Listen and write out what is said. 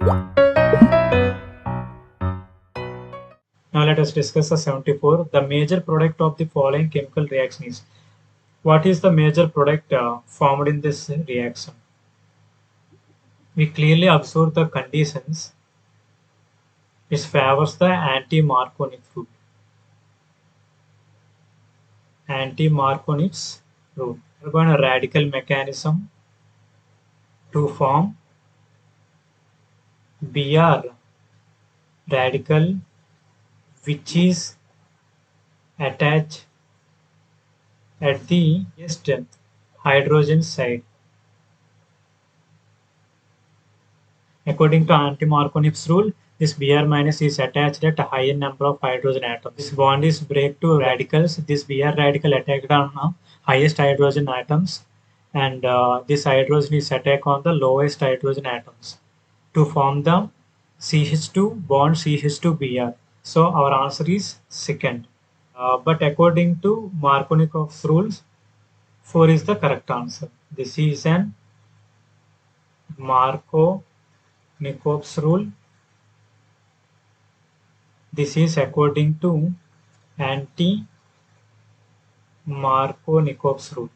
Now let us discuss the 74. The major product of the following chemical reaction is. What is the major product formed in this reaction? We clearly observe the conditions which favors the anti-Marconic route. Anti-Marconic route. We're going to radical mechanism to form Br radical which is attached at the highest hydrogen side. According to anti-Marconi's rule, this Br minus is attached at a higher number of hydrogen atoms. This bond is break to radicals. This Br radical attacked on highest hydrogen atoms, and this hydrogen is attacked on the lowest hydrogen atoms to form the CH2 bond CH2Br. So our answer is second. But according to Marconi's rules, 4 is the correct answer. This is an Marconi's rule. This is according to anti-Marconi's rule.